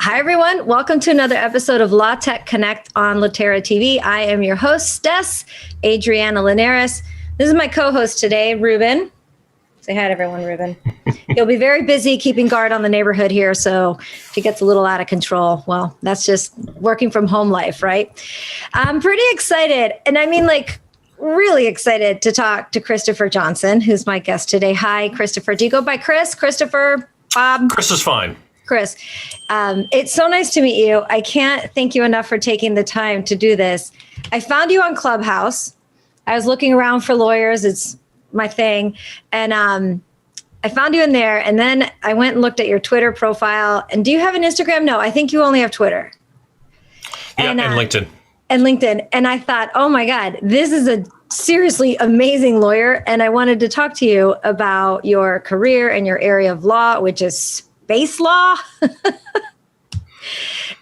Hi, everyone. Welcome to another episode of LawTech Connect on Laterra TV. I am your hostess, Adriana Linares. This is my co-host today, Ruben. Say hi to everyone, Ruben. He'll be very busy keeping guard on the neighborhood here, so if he gets a little out of control, well, that's just working from home life, right? I'm pretty excited, and I mean, really excited to talk to Christopher Johnson, who's my guest today. Hi, Christopher. Do you go by Chris, Christopher, Bob? Chris is fine. Chris, it's so nice to meet you. I can't thank you enough for taking the time to do this. I found you on Clubhouse. I was looking around for lawyers. It's my thing. And I found you in there. And then I went and looked at your Twitter profile. And do you have an Instagram? No, I think you only have Twitter. Yeah, and LinkedIn. And LinkedIn. And I thought, oh my God, this is a seriously amazing lawyer. And I wanted to talk to you about your career and your area of law, which is space law.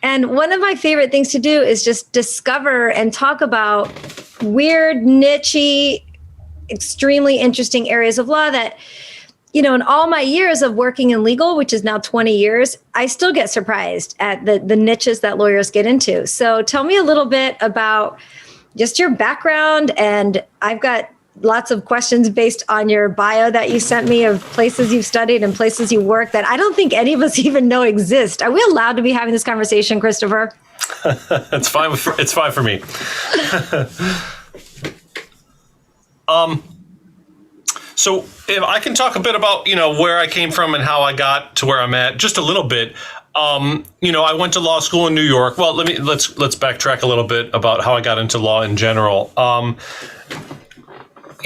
And one of my favorite things to do is just discover and talk about weird, niche-y, extremely interesting areas of law that, you know, in all my years of working in legal, which is now 20 years, I still get surprised at the niches that lawyers get into. So tell me a little bit about just your background. And I've got lots of questions based on your bio that you sent me of places you've studied and places you work that I don't think any of us even know exist. Are we allowed to be having this conversation, Christopher? It's fine. It's fine for me. So if I can talk a bit about, where I came from and how I got to where I'm at, just a little bit. I went to law school in New York. Well, let's backtrack a little bit about how I got into law in general.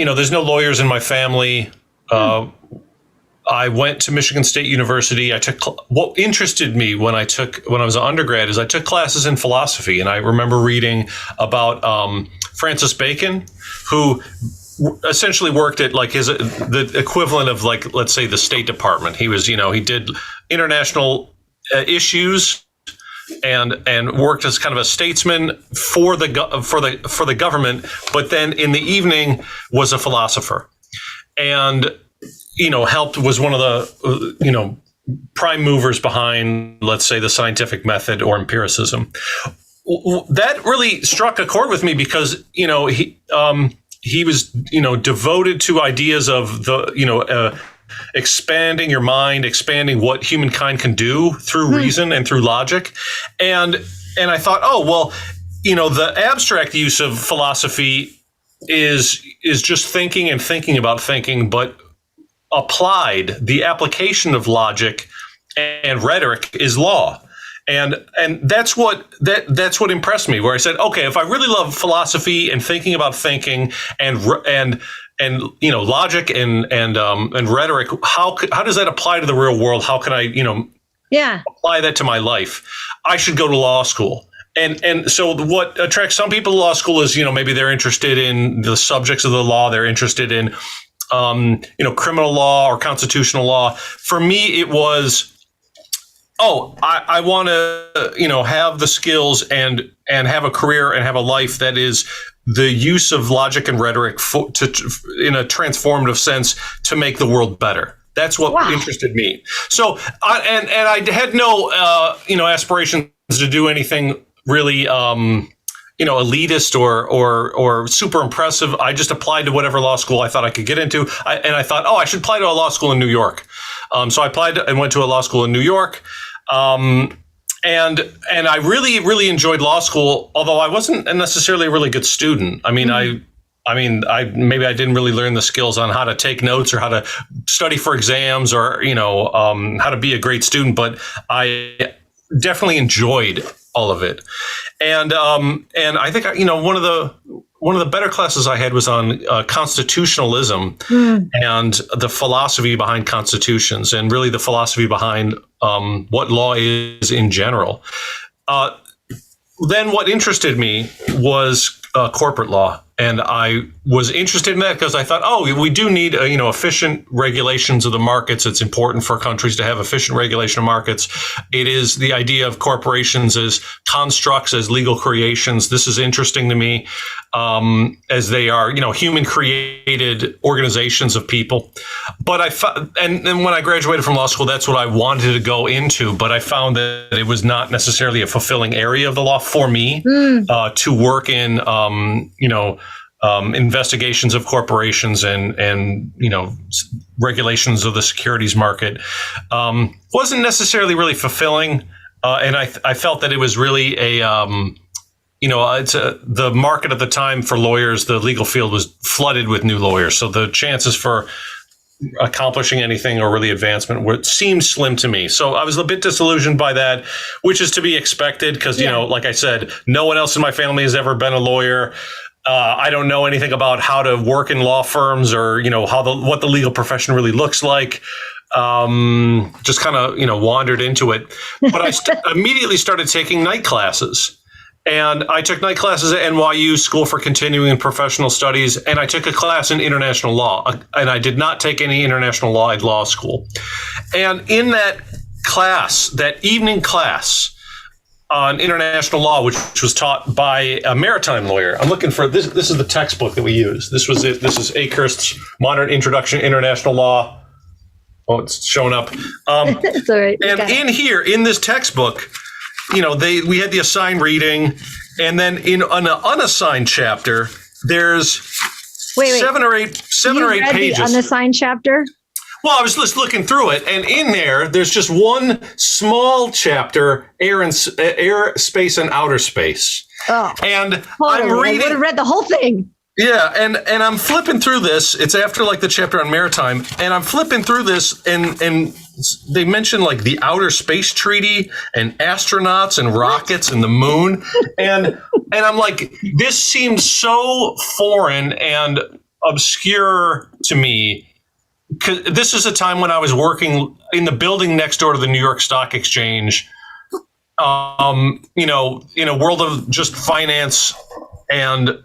There's no lawyers in my family. I went to Michigan State University. What interested me when I was an undergrad is I took classes in philosophy, and I remember reading about Francis Bacon, who essentially worked at the equivalent of let's say the State Department. He was, he did international issues and worked as kind of a statesman for the government, but then in the evening was a philosopher, and was one of the prime movers behind, let's say, the scientific method or empiricism. That really struck a chord with me because he was devoted to ideas of the expanding your mind, expanding what humankind can do through reason and through logic. And I thought, the abstract use of philosophy is just thinking and thinking about thinking, but applied, the application of logic and rhetoric is law. And that's what impressed me, where I said, okay, if I really love philosophy and thinking about thinking and logic and rhetoric, how does that apply to the real world? How can I apply that to my life? I should go to law school. And so what attracts some people to law school is maybe they're interested in the subjects of the law. They're interested in criminal law or constitutional law. For me, it was, I want to, have the skills and have a career and have a life that is the use of logic and rhetoric in a transformative sense to make the world better. That's what interested me. So, I had no, aspirations to do anything really, elitist or super impressive. I just applied to whatever law school I thought I could get into. I thought, I should apply to a law school in New York. So I applied and went to a law school in New York. And I really, really enjoyed law school, although I wasn't necessarily a really good student. I mean, maybe I didn't really learn the skills on how to take notes or how to study for exams or, how to be a great student, but I definitely enjoyed all of it. And I think, one of the better classes I had was on constitutionalism and the philosophy behind constitutions and really the philosophy behind what law is in general. Then what interested me was corporate law And I was interested in that because I thought, we do need, efficient regulations of the markets. It's important for countries to have efficient regulation of markets. It is the idea of corporations as constructs, as legal creations. This is interesting to me, as they are, human created organizations of people. But and when I graduated from law school, that's what I wanted to go into. But I found that it was not necessarily a fulfilling area of the law for me to work in, investigations of corporations and regulations of the securities market. Wasn't necessarily really fulfilling, and I felt that it was really the market at the time for lawyers. The legal field was flooded with new lawyers, so the chances for accomplishing anything or really advancement seemed slim to me. So I was a bit disillusioned by that, which is to be expected because, like I said, no one else in my family has ever been a lawyer. I don't know anything about how to work in law firms or, what the legal profession really looks like. Just kind of, wandered into it. But I immediately started taking night classes. And I took night classes at NYU, School for Continuing and Professional Studies, and I took a class in international law. And I did not take any international law at law school. And in that class, that evening class on international law, which was taught by a maritime lawyer, I'm looking for this. This is the textbook that we use. This was it. This is Akehurst's Modern Introduction to International Law. Oh, it's showing up. It's all right. And in here, in this textbook, we had the assigned reading, and then in an unassigned chapter, there's seven or eight pages. The unassigned chapter? Well, I was just looking through it, and in there's just one small chapter, air, space, and outer space. Oh, and I'm reading. I would have read the whole thing. Yeah, and I'm flipping through this. It's after the chapter on maritime, and I'm flipping through this, and they mention the Outer Space Treaty and astronauts and rockets and the moon, and I'm like, this seems so foreign and obscure to me. Because this is a time when I was working in the building next door to the New York Stock Exchange, in a world of just finance and,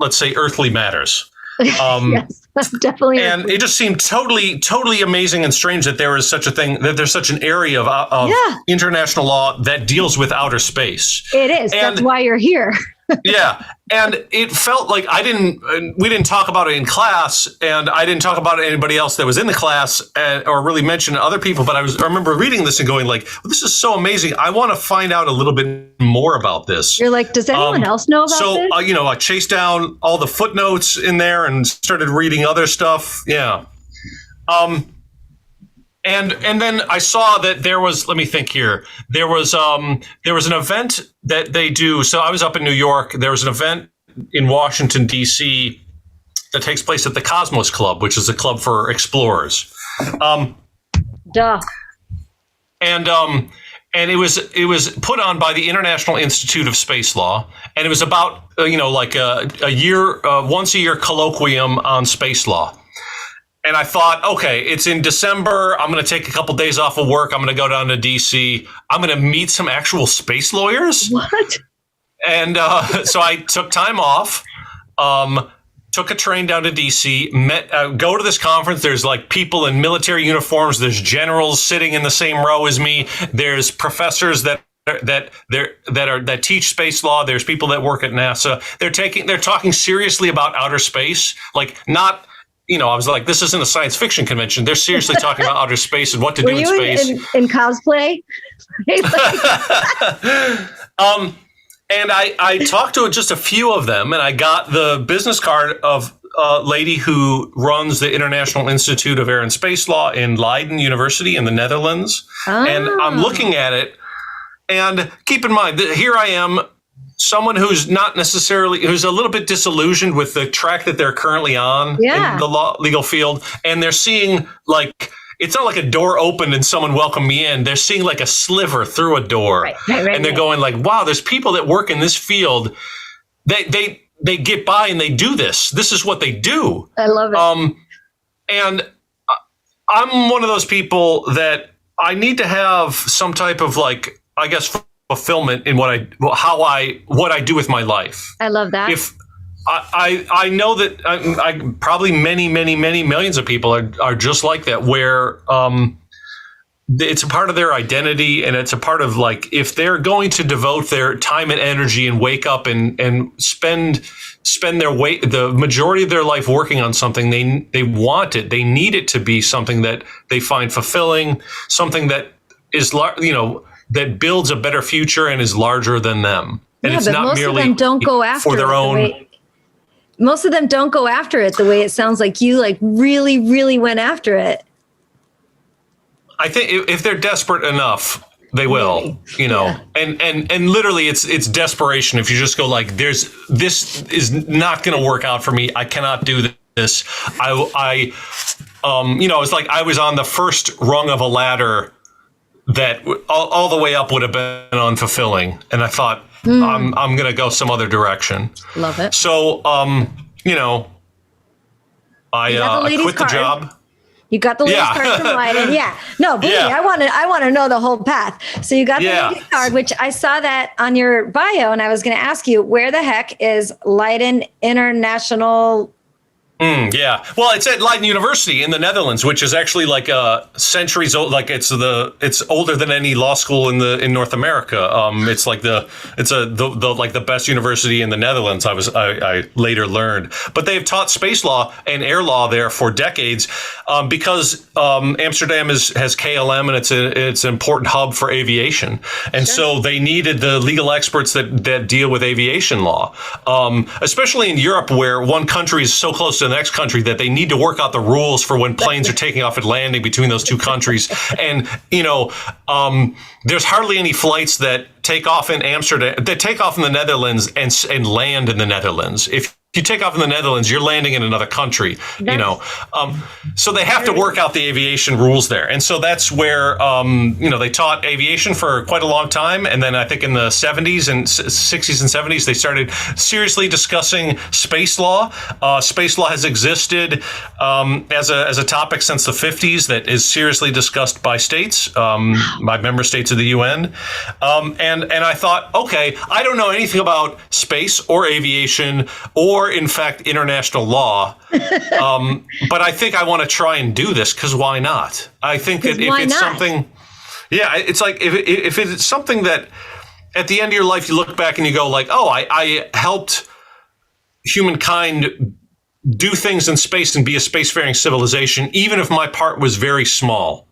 let's say, earthly matters. Yes, definitely. And it just seemed totally amazing and strange that there is such a thing, that there's such an area of international law that deals with outer space. It is. That's why you're here. Yeah. And it felt like we didn't talk about it in class, and I didn't talk about it to anybody else that was in the class or really mention other people. But I remember reading this and going this is so amazing. I want to find out a little bit more about this. You're like, does anyone else know about this? So, I chased down all the footnotes in there and started reading other stuff. Yeah. And then I saw that there was, let me think here. There was an event that they do. So I was up in New York. There was an event in Washington, D.C. that takes place at the Cosmos Club, which is a club for explorers. Duh. And it was put on by the International Institute of Space Law, and it was about a year, once a year colloquium on space law. And I thought, okay, it's in December. I'm going to take a couple days off of work. I'm going to go down to D.C. I'm going to meet some actual space lawyers. What? And so I took time off, took a train down to D.C., go to this conference. There's people in military uniforms. There's generals sitting in the same row as me. There's professors that teach space law. There's people that work at NASA. They're talking seriously about outer space, not. I was like, this isn't a science fiction convention. They're seriously talking about outer space and what to do in space. In cosplay? And I talked to just a few of them, and I got the business card of a lady who runs the International Institute of Air and Space Law in Leiden University in the Netherlands. Oh. And I'm looking at it, and keep in mind that here I am, someone who's who's a little bit disillusioned with the track that they're currently on in the legal field. And they're seeing it's not like a door opened and someone welcomed me in. They're seeing a sliver through a door. Right, and they're going wow, there's people that work in this field. They get by and they do this. This is what they do. I love it. And I'm one of those people that I need to have some type of fulfillment in what I do with my life. I love that. I know that I probably many millions of people are just like that, where it's a part of their identity, and it's a part of, like, if they're going to devote their time and energy and wake up and spend the majority of their life working on something, they want it, they need it to be something that they find fulfilling, something that is, that builds a better future and is larger than them. And it's not merely of them don't go after for their own. Most of them don't go after it the way it sounds like you really went after it. I think if they're desperate enough, they will, and literally it's desperation. If you just go like, this is not going to work out for me. I cannot do this. It's like I was on the first rung of a ladder that all the way up would have been unfulfilling. And I thought, I'm going to go some other direction. Love it. So, I quit the job. You got the ladies card from Leiden. Yeah. No, believe me, I want to know the whole path. So you got the ladies card, which I saw that on your bio, and I was going to ask you, where the heck is Leiden International? Well, it's at Leiden University in the Netherlands, which is actually like centuries old. Like it's older than any law school in North America. It's like the best university in the Netherlands. I later learned, but they've taught space law and air law there for decades, because Amsterdam has KLM, and it's an important hub for aviation, and so they needed the legal experts that deal with aviation law, especially in Europe, where one country is so close to the next country that they need to work out the rules for when planes are taking off and landing between those two countries. And, there's hardly any flights that take off in Amsterdam, that take off in the Netherlands and land in the Netherlands. If you take off in the Netherlands, you're landing in another country, so they have to work out the aviation rules there. And so that's where, they taught aviation for quite a long time. And then I think in the 70s and 60s and 70s, they started seriously discussing space law. Space law has existed as a topic since the 50s that is seriously discussed by states, by member states of the UN. And I thought, okay, I don't know anything about space or aviation or, in fact, international law. But I think I want to try and do this, because why not? I think that if it's something, it's like if it's something that at the end of your life you look back and you go like, oh, I helped humankind do things in space and be a spacefaring civilization, even if my part was very small.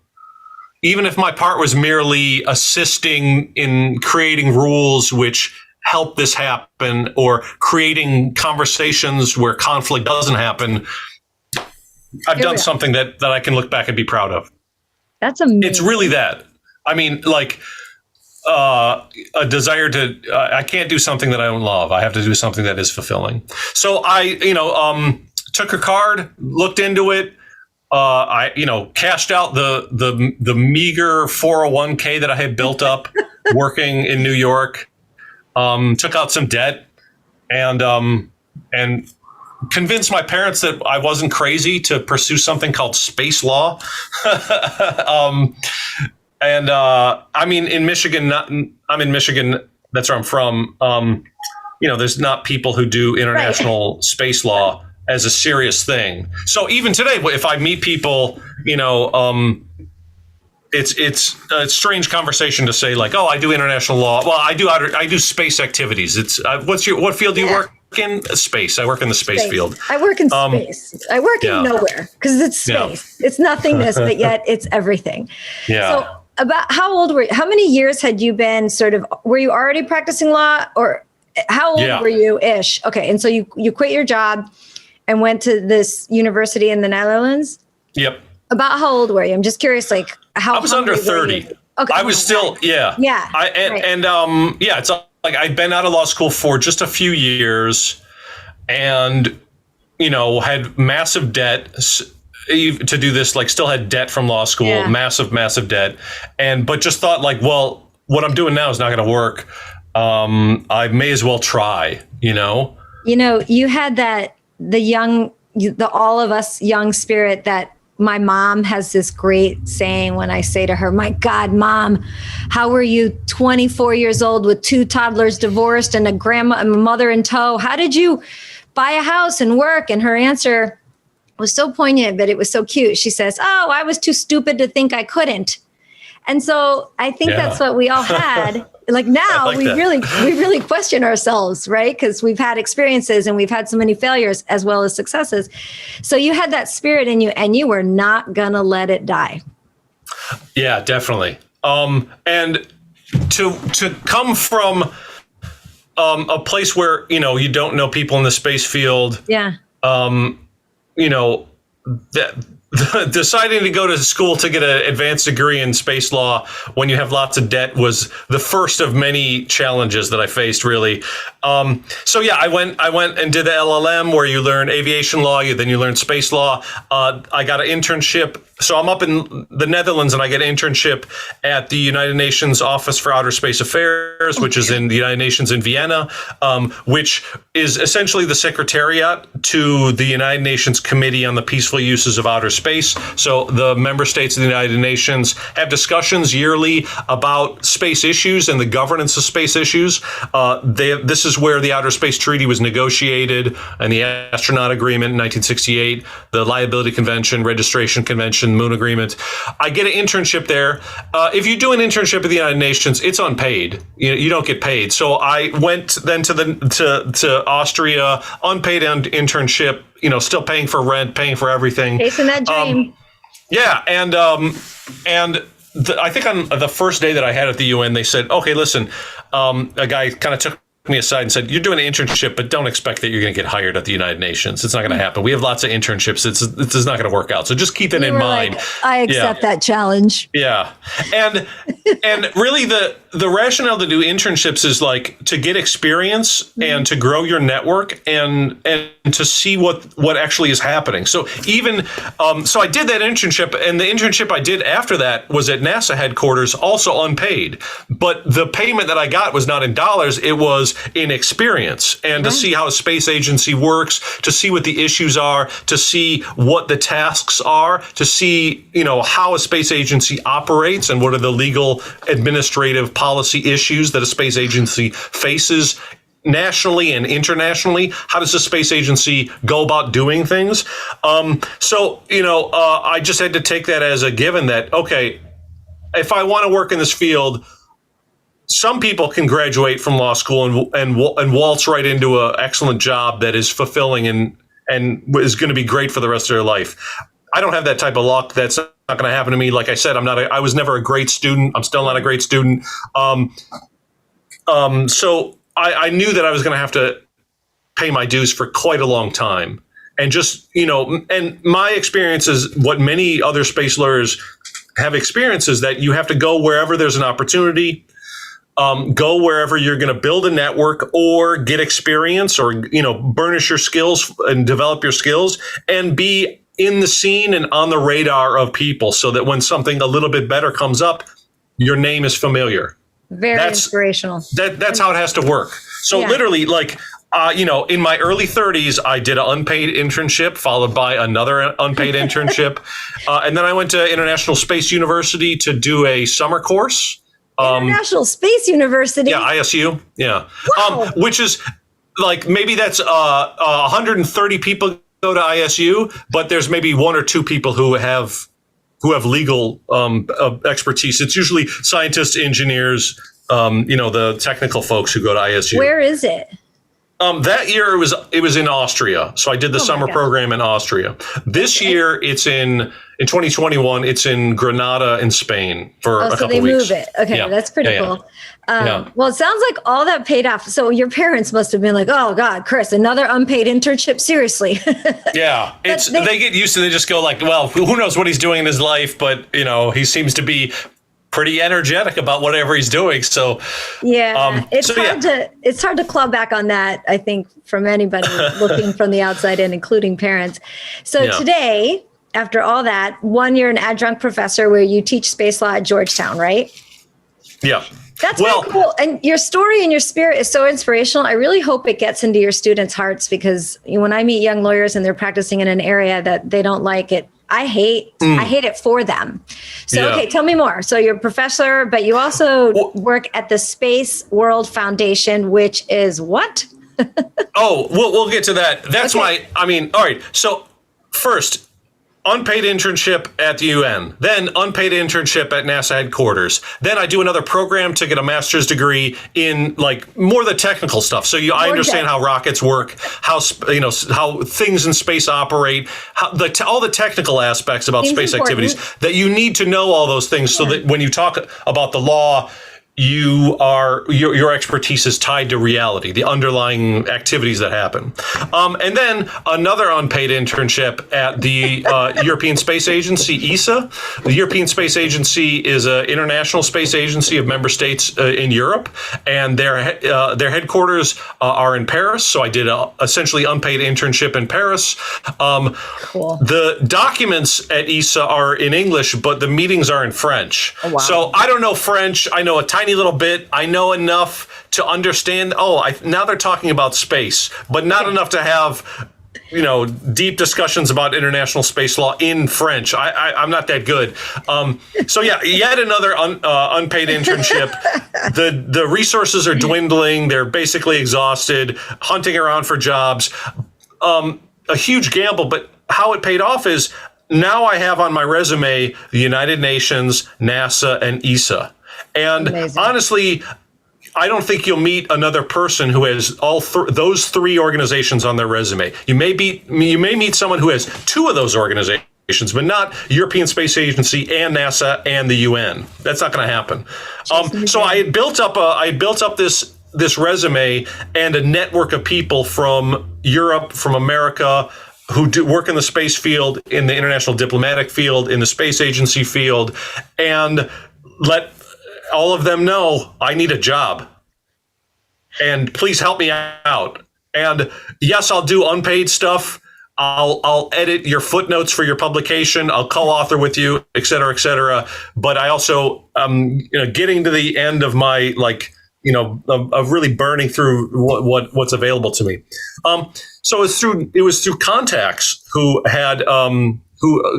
Even if my part was merely assisting in creating rules which help this happen, or creating conversations where conflict doesn't happen, I've done something that I can look back and be proud of. That's amazing. It's really that. I mean, like a desire to, I can't do something that I don't love. I have to do something that is fulfilling. So I, took her card, looked into it. I cashed out the meager 401k that I had built up working in New York. Took out some debt, and convinced my parents that I wasn't crazy to pursue something called space law. In Michigan, I'm in Michigan. That's where I'm from. There's not people who do international space law as a serious thing. So even today, if I meet people, it's a strange conversation to say like, oh, I do international law. Well, I do space activities. It's what field do you work in? Space. I work in the space field. I work in space. I work in nowhere, because it's space. It's nothingness, but yet it's everything. Yeah. So about how old were you? How many years had you been were you already practicing law, or how old were you ish? Okay. And so you quit your job and went to this university in the Netherlands? Yep. About how old were you? I'm just curious, like how I was under 30. Okay. I was still, Yeah. It's like I'd been out of law school for just a few years, and, had massive debt to do this, like still had debt from law school, massive debt. But just thought like, well, what I'm doing now is not going to work. I may as well try, You had the all of us young spirit that my mom has this great saying when I say to her, my God, Mom, how were you 24 years old with 2 toddlers, divorced, and a grandma and mother in tow? How did you buy a house and work? And her answer was so poignant, but it was so cute. She says, oh, I was too stupid to think I couldn't. And so I think that's what we all had. Like now we really question ourselves, right? Because we've had experiences and we've had so many failures as well as successes. So you had that spirit in you and you were not gonna let it die. Yeah, definitely. And to come from a place where, you don't know people in the space field. Yeah. Deciding to go to school to get an advanced degree in space law when you have lots of debt was the first of many challenges that I faced, really. I went and did the LLM where you learn aviation law, then you learn space law. I got an internship. So I'm up in the Netherlands and I get an internship at the United Nations Office for Outer Space Affairs, which is in the United Nations in Vienna, which is essentially the secretariat to the United Nations Committee on the Peaceful Uses of Outer Space. So the member states of the United Nations have discussions yearly about space issues and the governance of space issues. This is where the Outer Space Treaty was negotiated and the Astronaut Agreement in 1968, the Liability Convention, Registration Convention, Moon Agreement. I get an internship there. If you do an internship at the United Nations, it's unpaid. You don't get paid. So I went then to Austria, unpaid internship. Still paying for rent, paying for everything. Chasing that dream. I think on the first day that I had at the UN, they said, "Okay, listen." A guy kind of took me aside and said, "You're doing an internship, but don't expect that you're going to get hired at the United Nations. It's not going to happen. We have lots of internships. It's not going to work out. So just keep that in mind." Like, I accept that challenge. Yeah, and really the rationale to do internships is like to get experience and to grow your network and to see what actually is happening. So even so I did that internship, and the internship I did after that was at NASA headquarters, also unpaid. But the payment that I got was not in dollars. It was in experience and to see how a space agency works, to see what the issues are, to see what the tasks are, to see, how a space agency operates and what are the legal, administrative, policy issues that a space agency faces nationally and internationally. How does the space agency go about doing things? I just had to take that as a given that, okay, if I want to work in this field, some people can graduate from law school and waltz right into an excellent job that is fulfilling and is going to be great for the rest of their life. I don't have that type of luck. That's not going to happen to me. Like I said, I was never a great student. I'm still not a great student. So I knew that I was going to have to pay my dues for quite a long time. And just, and my experience is what many other space lawyers have experienced is that you have to go wherever there's an opportunity. Go wherever you're going to build a network or get experience or, burnish your skills and develop your skills and be in the scene and on the radar of people so that when something a little bit better comes up, your name is familiar. That's inspirational. That's how it has to work. So literally in my early 30s, I did an unpaid internship followed by another unpaid internship. And then I went to International Space University to do a summer course. International Space University. Yeah, ISU. Yeah. Wow. Which is like maybe that's 130 people go to ISU, but there's maybe one or two people who have legal expertise. It's usually scientists, engineers, the technical folks who go to ISU. Where is it? That year it was in Austria. So I did the summer program in Austria. This year it's in 2021, it's in Granada in Spain for a couple weeks. So they move it. Okay, that's pretty cool. Well, it sounds like all that paid off. So your parents must have been like, "Oh God, Chris, another unpaid internship? Seriously." Yeah, they get used to. They just go like, "Well, who knows what he's doing in his life?" But he seems to be pretty energetic about whatever he's doing. So it's hard to claw back on that, I think, from anybody looking from the outside in, including parents. So today, after all that, 1 year an adjunct professor where you teach space law at Georgetown, right? Yeah. That's very cool. And your story and your spirit is so inspirational. I really hope it gets into your students' hearts because when I meet young lawyers and they're practicing in an area that they don't like it, I hate it for them. So, okay, tell me more. So you're a professor, but you also work at the Space World Foundation, which is what? Oh, we'll get to that. That's Okay. all right. So first, unpaid internship at the UN, then unpaid internship at NASA headquarters. Then I do another program to get a master's degree in like more the technical stuff. So I understand how rockets work, how things in space operate, all the technical aspects about space activities that you need to know all those things so that when you talk about the law, your expertise is tied to reality, the underlying activities that happen. And then another unpaid internship at the European Space Agency, ESA. The European Space Agency is an international space agency of member states in Europe, and their headquarters are in Paris. So I did a essentially unpaid internship in Paris. Cool. The documents at ESA are in English, but the meetings are in French. Oh, wow. So I don't know French. I know a tiny little bit. I know enough to understand. Now they're talking about space, but not enough to have, deep discussions about international space law in French. I'm not that good. So yeah, yet another unpaid internship. The resources are dwindling. They're basically exhausted, hunting around for jobs. A huge gamble, but how it paid off is now I have on my resume the United Nations, NASA, and ESA. And honestly, I don't think you'll meet another person who has those three organizations on their resume. You may meet someone who has two of those organizations, but not European Space Agency and NASA and the UN. That's not going to happen. So I had built up this resume and a network of people from Europe, from America, who do work in the space field, in the international diplomatic field, in the space agency field, and let all of them know I need a job and please help me out. And yes, I'll do unpaid stuff. I'll edit your footnotes for your publication. I'll co-author with you, et cetera, et cetera. But I also, getting to the end of my, of really burning through what's available to me. So it was through contacts who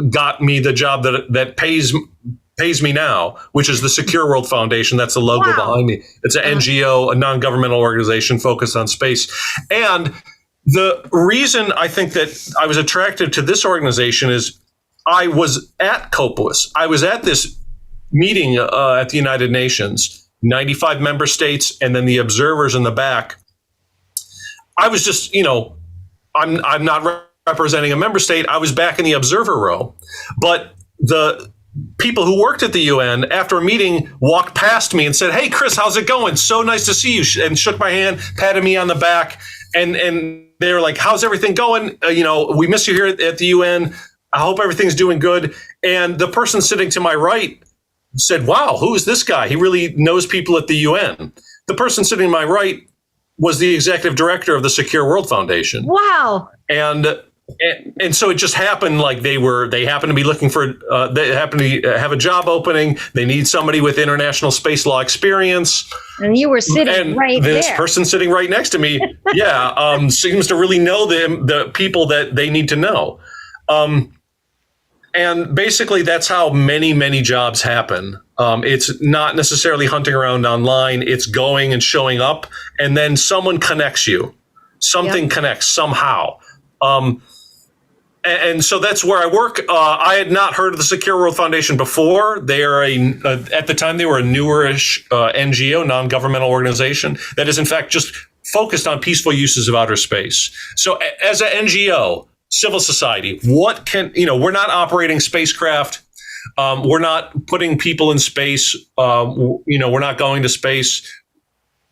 got me the job that pays me now, which is the Secure World Foundation. That's the logo behind me. It's an NGO, a non-governmental organization focused on space. And the reason I think that I was attracted to this organization is I was at COPUOS. I was at this meeting at the United Nations, 95 member states, and then the observers in the back. I was just, I'm not representing a member state. I was back in the observer row. But the people who worked at the UN after a meeting walked past me and said, "Hey, Chris, how's it going? So nice to see you," and shook my hand, patted me on the back. And they were like, "How's everything going? We miss you here at the UN. I hope everything's doing good." And the person sitting to my right said, "Wow, who is this guy? He really knows people at the UN." The person sitting to my right was the executive director of the Secure World Foundation. Wow. And so it just happened like they happened to be looking for, they happened to have a job opening. They need somebody with international space law experience. And you were sitting right there. This person sitting right next to me, seems to really know the people that they need to know. And basically that's how many, many jobs happen. It's not necessarily hunting around online. It's going and showing up, and then someone connects you. Something connects somehow. And so that's where I work. I had not heard of the Secure World Foundation before. They are at the time they were a newerish NGO, non-governmental organization that is in fact just focused on peaceful uses of outer space. So as an NGO, civil society, we're not operating spacecraft. We're not putting people in space. We're not going to space.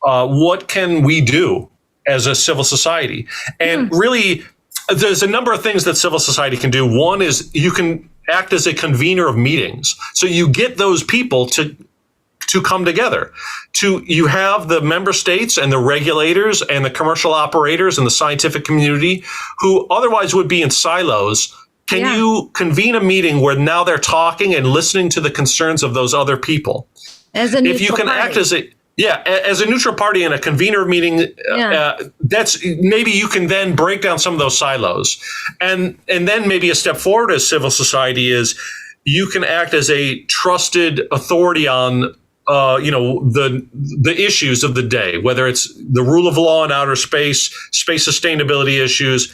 What can we do as a civil society? And really, there's a number of things that civil society can do. One is you can act as a convener of meetings. So you get those people to come together. You have the member states and the regulators and the commercial operators and the scientific community who otherwise would be in silos. Can you convene a meeting where now they're talking and listening to the concerns of those other people? As a neutral if you can party. act as a neutral party in a convener meeting, that's maybe you can then break down some of those silos. And then maybe a step forward as civil society is you can act as a trusted authority on the issues of the day, whether it's the rule of law in outer space, space sustainability issues,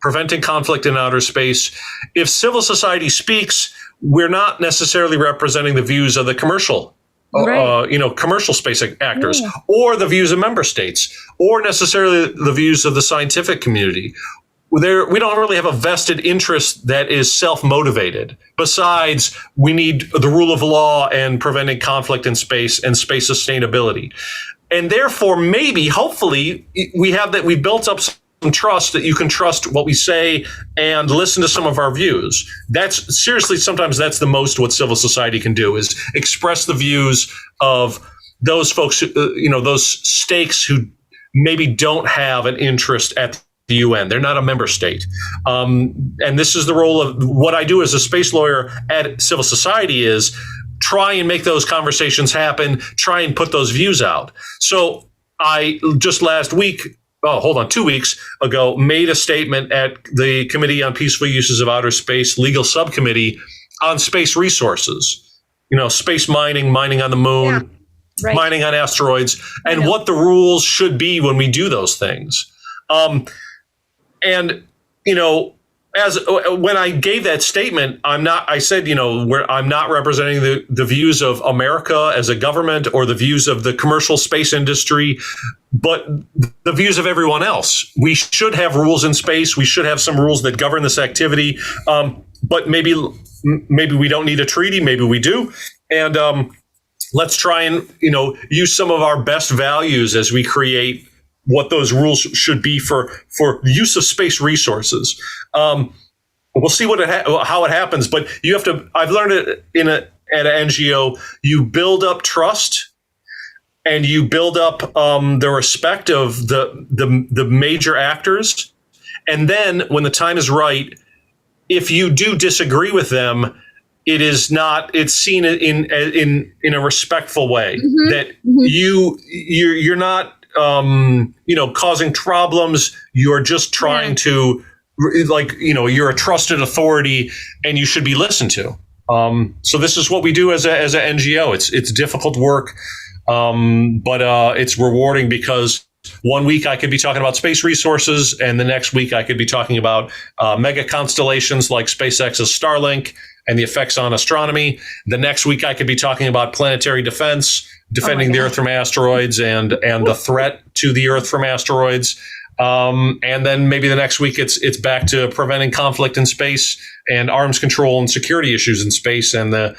preventing conflict in outer space. If civil society speaks, we're not necessarily representing the views of the commercial commercial space actors, or the views of member states, or necessarily the views of the scientific community. We don't really have a vested interest that is self-motivated. Besides, we need the rule of law and preventing conflict in space and space sustainability. And therefore, maybe, hopefully, we've built up some trust that you can trust what we say and listen to some of our views. Sometimes that's the most what civil society can do, is express the views of those folks, those stakes who maybe don't have an interest at the UN. They're not a member state. And this is the role of what I do as a space lawyer at civil society, is try and make those conversations happen, try and put those views out. So I just 2 weeks ago, made a statement at the Committee on Peaceful Uses of Outer Space Legal Subcommittee on space resources, space mining on the moon, mining on asteroids, and what the rules should be when we do those things. When I gave that statement, I'm not representing the views of America as a government or the views of the commercial space industry, but the views of everyone else. We should have rules in space. We should have some rules that govern this activity. But maybe we don't need a treaty. Maybe we do. And let's try and use some of our best values as we create what those rules should be for the use of space resources. We'll see how it happens, but you have to. I've learned it at an NGO. You build up trust, and you build up the respect of the major actors, and then when the time is right, if you do disagree with them, it's seen in a respectful way, that you're not causing problems. You're just trying to, you're a trusted authority and you should be listened to. So this is what we do as an NGO. It's difficult work, but it's rewarding, because 1 week I could be talking about space resources, and the next week I could be talking about mega constellations like SpaceX's Starlink and the effects on astronomy. The next week I could be talking about planetary defense, defending the Earth from asteroids and the threat to the Earth from asteroids. And then maybe the next week it's back to preventing conflict in space and arms control and security issues in space, and the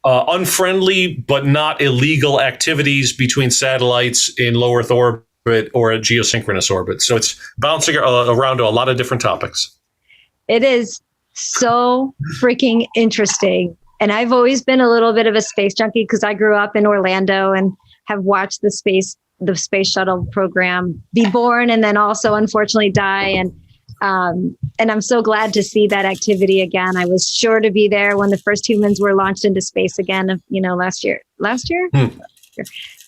unfriendly but not illegal activities between satellites in low Earth orbit or a geosynchronous orbit. So it's bouncing around to a lot of different topics. It is so freaking interesting. And I've always been a little bit of a space junkie, because I grew up in Orlando and have watched the space shuttle program be born and then also unfortunately die. And I'm so glad to see that activity again. I was sure to be there when the first humans were launched into space again, last year.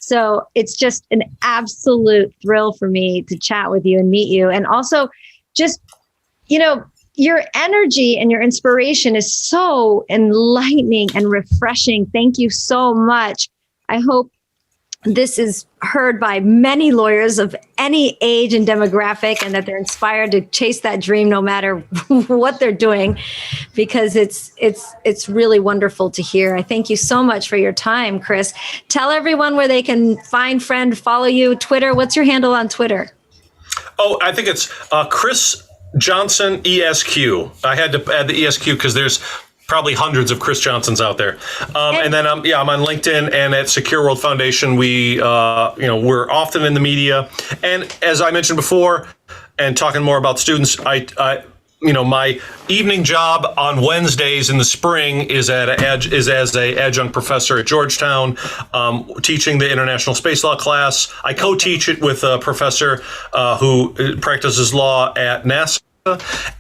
So it's just an absolute thrill for me to chat with you and meet you. And also just, your energy and your inspiration is so enlightening and refreshing. Thank you so much. I hope this is heard by many lawyers of any age and demographic, and that they're inspired to chase that dream no matter what they're doing, because it's really wonderful to hear. I thank you so much for your time, Chris. Tell everyone where they can find, friend, follow you, Twitter. What's your handle on Twitter? Oh, I think it's Chris Johnson ESQ. I had to add the ESQ because there's probably hundreds of Chris Johnsons out there. And then I'm on LinkedIn and at Secure World Foundation. We're often in the media. And as I mentioned before, and talking more about students, my evening job on Wednesdays in the spring is as an adjunct professor at Georgetown, teaching the International Space Law class. I co-teach it with a professor who practices law at NASA.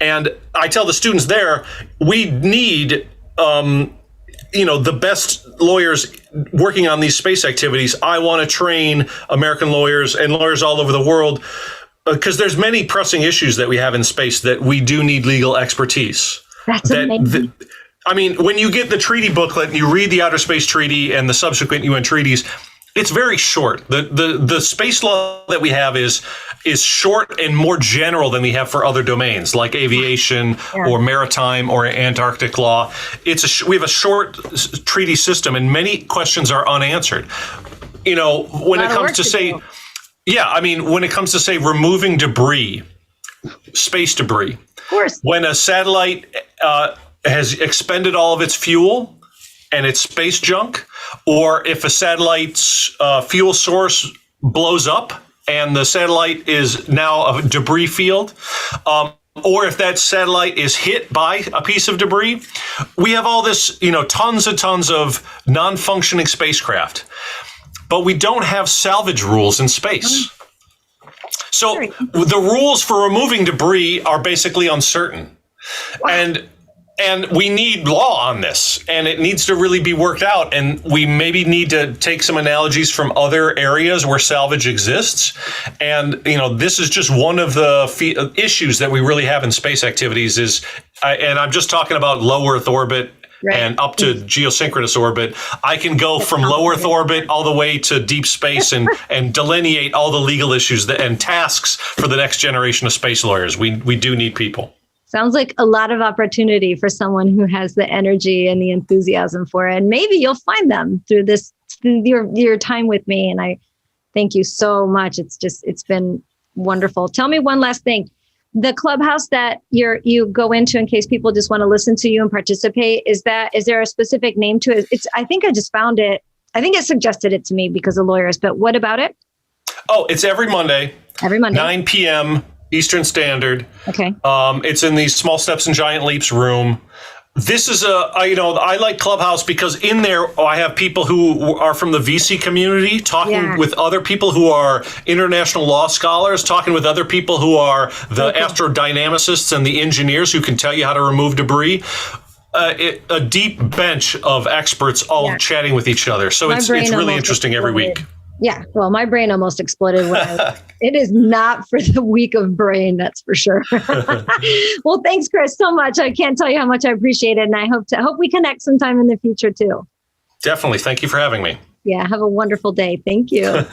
And I tell the students there, we need, the best lawyers working on these space activities. I want to train American lawyers and lawyers all over the world, because there's many pressing issues that we have in space that we do need legal expertise. That's amazing. I mean, when you get the treaty booklet and you read the Outer Space Treaty and the subsequent UN treaties, it's very short. The space law that we have is short and more general than we have for other domains like aviation or maritime or Antarctic law. We have a short treaty system, and many questions are unanswered. When it comes to say, when it comes to say removing debris, space debris, of course, when a satellite has expended all of its fuel and it's space junk, or if a satellite's fuel source blows up and the satellite is now a debris field, or if that satellite is hit by a piece of debris, we have all this, tons and tons of non-functioning spacecraft, but we don't have salvage rules in space. So the rules for removing debris are basically uncertain. Wow. And we need law on this, and it needs to really be worked out. And we maybe need to take some analogies from other areas where salvage exists. And, this is just one of the issues that we really have in space activities and I'm just talking about low Earth orbit and up to geosynchronous orbit. I can go from low Earth orbit all the way to deep space and delineate all the legal issues and tasks for the next generation of space lawyers. We do need people. Sounds like a lot of opportunity for someone who has the energy and the enthusiasm for it. And maybe you'll find them through your time with me. And I thank you so much. It's been wonderful. Tell me one last thing. The clubhouse that you go into in case people just want to listen to you and participate, is there a specific name to it? I think I just found it. I think it suggested it to me because of lawyers, but what about it? Oh, it's every Monday. 9 p.m. Eastern Standard. Okay. It's in the Small Steps and Giant Leaps room. This is I like Clubhouse because in there I have people who are from the VC community talking with other people who are international law scholars, talking with other people who are the astrodynamicists and the engineers who can tell you how to remove debris. A deep bench of experts all chatting with each other. So it's really interesting every week. Yeah, well, my brain almost exploded it is not for the weak of brain, that's for sure. Well, thanks, Chris, so much. I can't tell you how much I appreciate it, and I hope we connect sometime in the future too. Definitely. Thank you for having me. Yeah, have a wonderful day. Thank you.